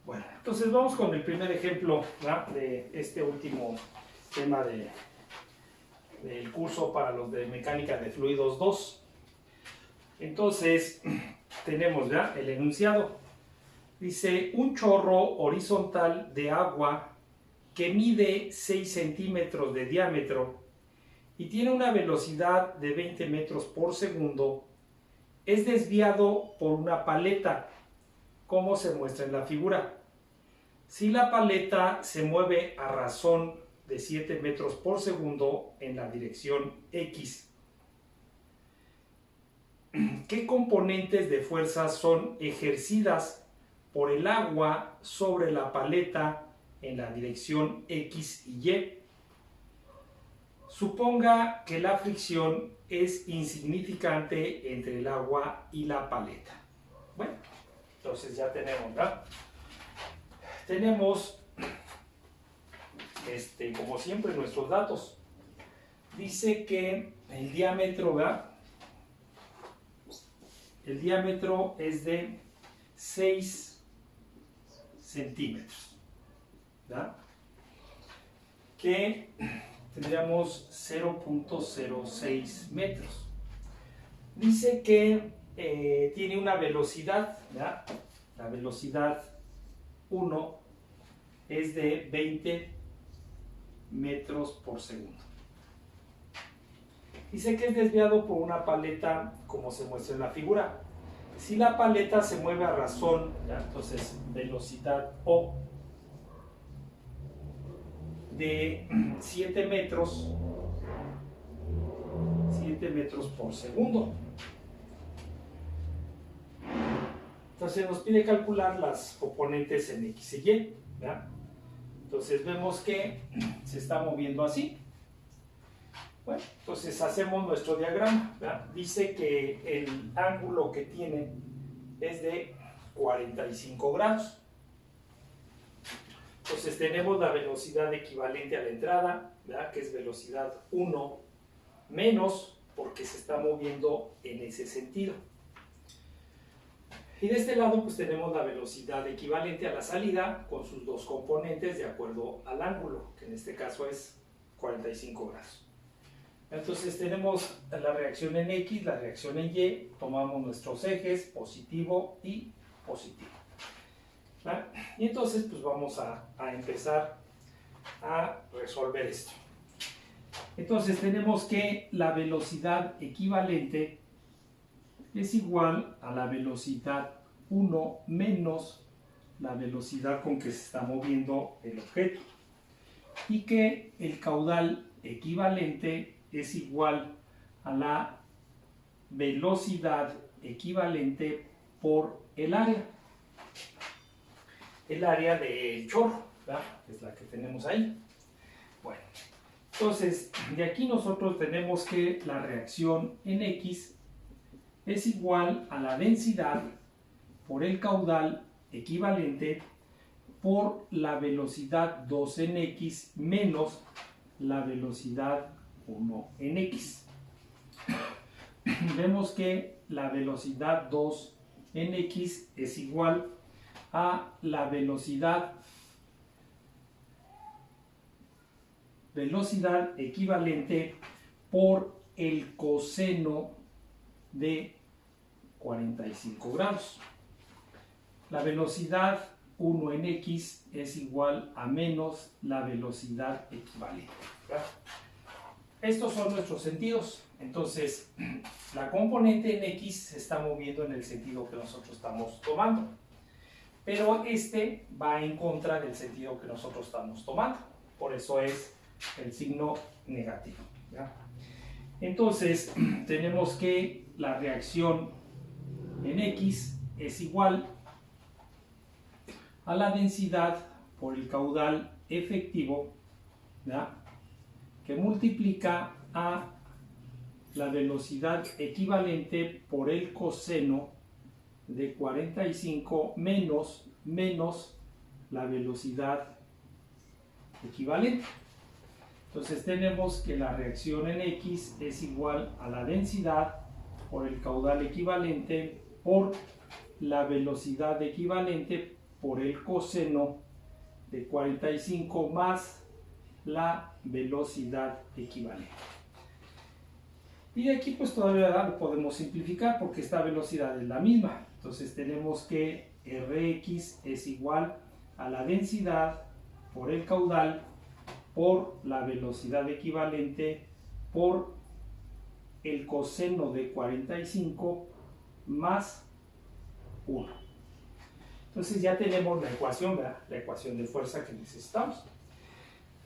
Bueno, entonces vamos con el primer ejemplo, ¿verdad?, de este último tema del curso para los de Mecánica de Fluidos 2. Entonces, tenemos ya el enunciado. Dice, un chorro horizontal de agua que mide 6 centímetros de diámetro y tiene una velocidad de 20 metros por segundo, es desviado por una paleta, como se muestra en la figura. Si la paleta se mueve a razón de 7 metros por segundo en la dirección X, ¿qué componentes de fuerza son ejercidas por el agua sobre la paleta en la dirección X y Y? Suponga que la fricción es insignificante entre el agua y la paleta. Bueno, entonces ya tenemos, ¿verdad? Tenemos, como siempre, nuestros datos. Dice que el diámetro, ¿verdad?, el diámetro es de 6 centímetros, ¿verdad?, que tendríamos 0.06 metros. Dice que tiene una velocidad, ¿verdad? La velocidad 1 es de 20 metros por segundo. Dice que es desviado por una paleta, como se muestra en la figura. Si la paleta se mueve a razón, ¿ya?, entonces velocidad O de 7 metros por segundo. Entonces nos pide calcular las componentes en X y Y, ¿verdad? Entonces vemos que se está moviendo así. Bueno, entonces hacemos nuestro diagrama, ¿verdad? Dice que el ángulo que tiene es de 45 grados. Entonces tenemos la velocidad equivalente a la entrada, ¿verdad?, que es velocidad 1 menos, porque se está moviendo en ese sentido. Y de este lado pues tenemos la velocidad equivalente a la salida con sus dos componentes de acuerdo al ángulo, que en este caso es 45 grados. Entonces tenemos la reacción en X, la reacción en Y, tomamos nuestros ejes positivo y positivo, ¿vale? Y entonces pues vamos a empezar a resolver esto. Entonces tenemos que la velocidad equivalente es igual a la velocidad 1 menos la velocidad con que se está moviendo el objeto, y que el caudal equivalente es igual a la velocidad equivalente por el área del chorro, ¿verdad?, es la que tenemos ahí. Bueno, entonces de aquí nosotros tenemos que la reacción en X es igual a la densidad por el caudal equivalente por la velocidad 2 en X menos la velocidad 1 en X. Vemos que la velocidad 2 en X es igual a la velocidad equivalente por el coseno de 45 grados. La velocidad 1 en X es igual a menos la velocidad equivalente, ¿verdad? Estos son nuestros sentidos. Entonces, la componente en X se está moviendo en el sentido que nosotros estamos tomando, pero este va en contra del sentido que nosotros estamos tomando. Por eso es el signo negativo, ¿verdad? Entonces, tenemos que la reacción en X es igual a la densidad por el caudal efectivo, ¿verdad?, que multiplica a la velocidad equivalente por el coseno de 45 menos la velocidad equivalente. Entonces tenemos que la reacción en X es igual a la densidad por el caudal equivalente por la velocidad equivalente por el coseno de 45 más la velocidad equivalente. Y aquí pues todavía lo podemos simplificar porque esta velocidad es la misma. Entonces tenemos que Rx es igual a la densidad por el caudal por la velocidad equivalente por el coseno de 45 más 1. Entonces ya tenemos la ecuación, ¿verdad? La ecuación de fuerza que necesitamos.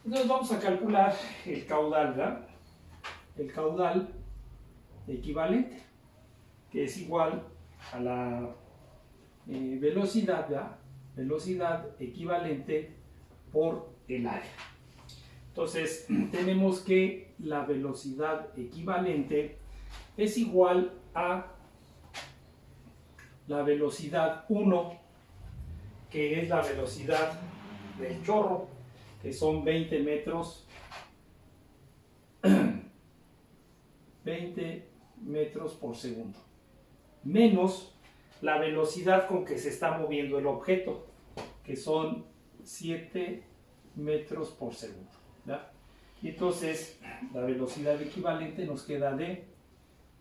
Entonces vamos a calcular el caudal, ¿verdad? El caudal equivalente, que es igual a la velocidad, ¿verdad? Velocidad equivalente por el área. Entonces tenemos que la velocidad equivalente es igual a la velocidad 1, que es la velocidad del chorro, que son 20 metros, 20 metros por segundo, menos la velocidad con que se está moviendo el objeto, que son 7 metros por segundo, ¿verdad? Y entonces la velocidad equivalente nos queda de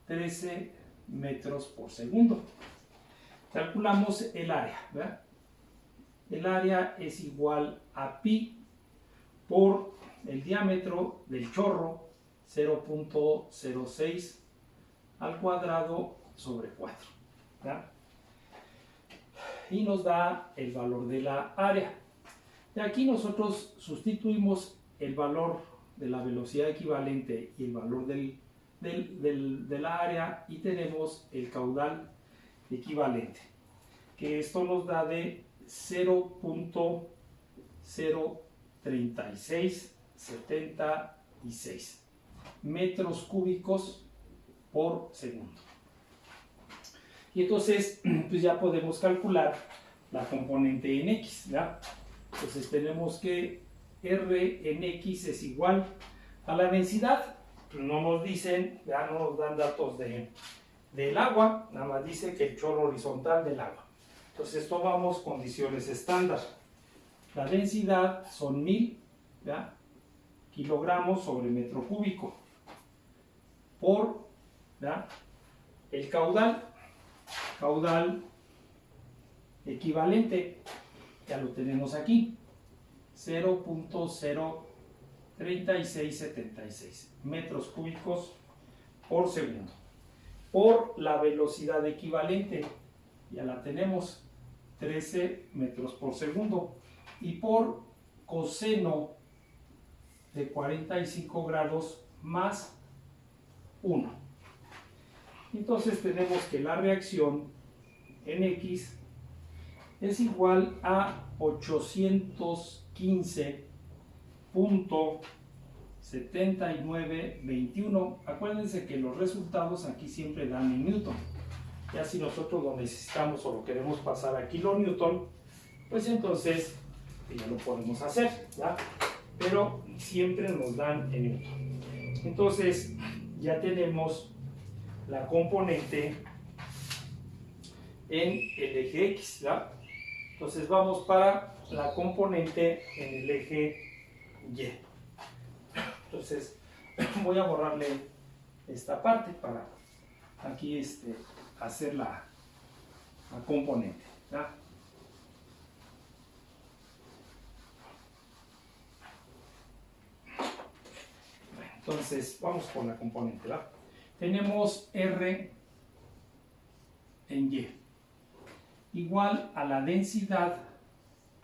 13 metros por segundo. Calculamos el área, ¿verdad? El área es igual a pi por el diámetro del chorro, 0.06 al cuadrado sobre 4, ¿verdad? Y nos da el valor de la área. De aquí nosotros sustituimos el valor de la velocidad equivalente y el valor de la área y tenemos el caudal equivalente, que esto nos da de 0.03676 metros cúbicos por segundo. Y entonces pues ya podemos calcular la componente en X, ¿verdad? Entonces tenemos que R en X es igual a la densidad. Pues no nos dicen, ya no nos dan datos del agua, nada más dice que el chorro horizontal del agua. Entonces tomamos condiciones estándar. La densidad son 1000, ¿ya?, kilogramos sobre metro cúbico por, ¿ya?, el caudal equivalente, ya lo tenemos aquí, 0.03676 metros cúbicos por segundo, por la velocidad equivalente, ya la tenemos, 13 metros por segundo, y por coseno de 45 grados más 1. Entonces tenemos que la reacción en X es igual a 815.7921. Acuérdense que los resultados aquí siempre dan en Newton. Ya si nosotros lo necesitamos o lo queremos pasar a kilonewton, pues entonces ya lo podemos hacer, ¿ya? Pero siempre nos dan en Newton. Entonces ya tenemos la componente en el eje X, ¿ya? Entonces vamos para la componente en el eje Y. Entonces voy a borrarle esta parte para aquí hacer la componente, ¿ya? Entonces vamos con la componente, ¿verdad? Tenemos R en Y igual a la densidad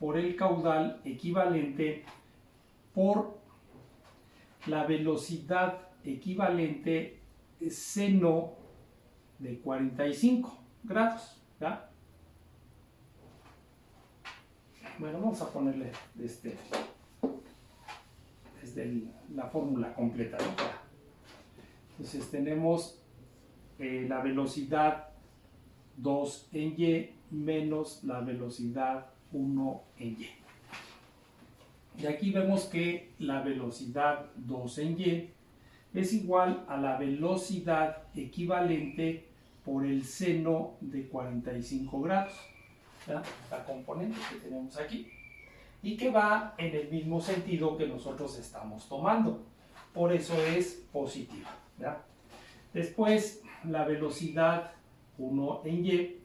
por el caudal equivalente por la velocidad equivalente seno de 45 grados, ¿ya? Bueno, vamos a ponerle desde la fórmula completa, ¿no? Entonces tenemos la velocidad 2 en Y menos la velocidad 1 en Y. Y aquí vemos que la velocidad 2 en Y es igual a la velocidad equivalente por el seno de 45 grados. ¿verdad? La componente que tenemos aquí, y que va en el mismo sentido que nosotros estamos tomando. Por eso es positiva, ¿verdad? Después, la velocidad 1 en y,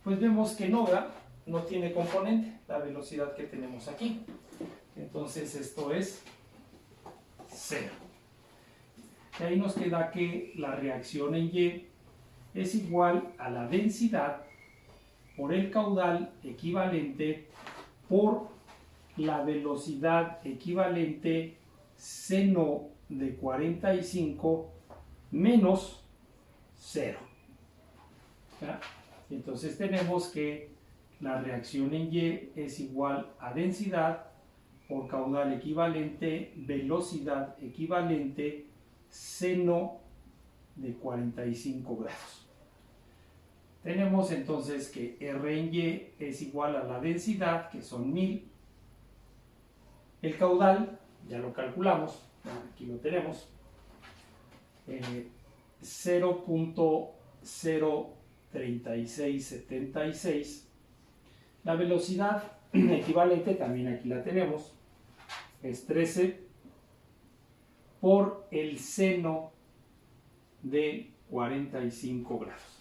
pues vemos que no, ¿verdad? No tiene componente, la velocidad que tenemos aquí. Entonces esto es 0. Y ahí nos queda que la reacción en y es igual a la densidad por el caudal equivalente por la velocidad equivalente seno de 45 menos 0. ¿Ya? Entonces tenemos que la reacción en y es igual a densidad por caudal equivalente, velocidad equivalente, seno de 45 grados. Tenemos entonces que R en y es igual a la densidad, que son 1000. El caudal, ya lo calculamos, aquí lo tenemos, 0.03676. La velocidad equivalente, también aquí la tenemos, es 13 por el seno de 45 grados.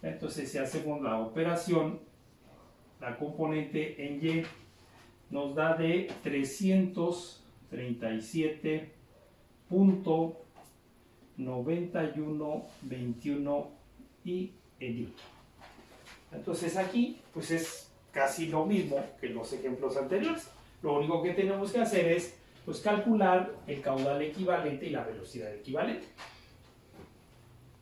Entonces, si hacemos la operación, la componente en y nos da de 337.9121 y el newton. Entonces aquí pues es casi lo mismo que en los ejemplos anteriores. Lo único que tenemos que hacer es pues calcular el caudal equivalente y la velocidad equivalente.